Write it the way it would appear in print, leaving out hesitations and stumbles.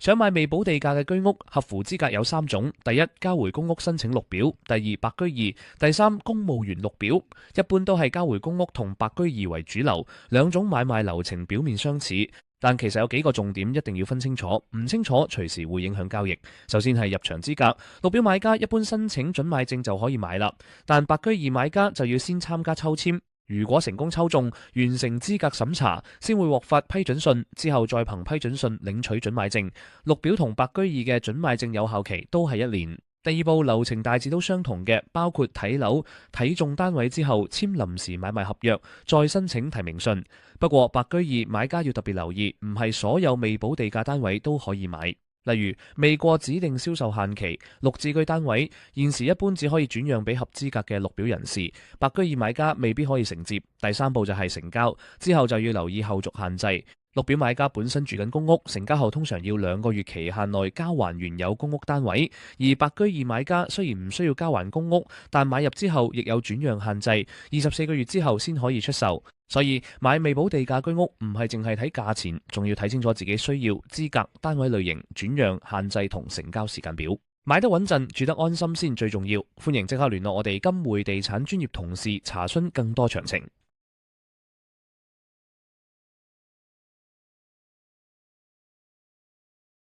想買未補地價嘅居屋，合乎資格有3種：第一，交回公屋申請綠表；第二，白居二；第三，公務員綠表。一般都係交回公屋同白居二為主流，兩種買賣流程表面相似，但其實有幾個重點一定要分清楚，唔清楚隨時會影響交易。首先係入場資格，綠表買家一般申請準買證就可以買啦，但白居二買家就要先參加抽籤。如果成功抽中，完成資格審查，先會獲發批准信，之後再憑批准信領取準買證。綠表同白居二嘅準買證有效期都係1年。第二步流程大致都相同嘅，包括睇樓、睇中單位之後簽臨時買賣合約，再申請提名信。不過白居二買家要特別留意，唔係所有未補地價單位都可以買。例如未過指定銷售限期、綠置居單位，現時一般只可以轉讓俾合資格嘅綠表人士，白居二買家未必可以承接。第三步就係成交，之後就要留意後續限制。綠表買家本身住緊公屋，成交後通常要2個月期限內交還原有公屋單位；而白居二買家雖然唔需要交還公屋，但買入之後亦有轉讓限制，24個月之後先可以出售。所以買未補地價居屋唔係淨係睇價錢，仲要睇清楚自己需要、資格、單位類型、轉讓限制同成交時間表。買得穩陣，住得安心先最重要。歡迎即刻聯絡我哋金匯地產專業同事查詢更多詳情。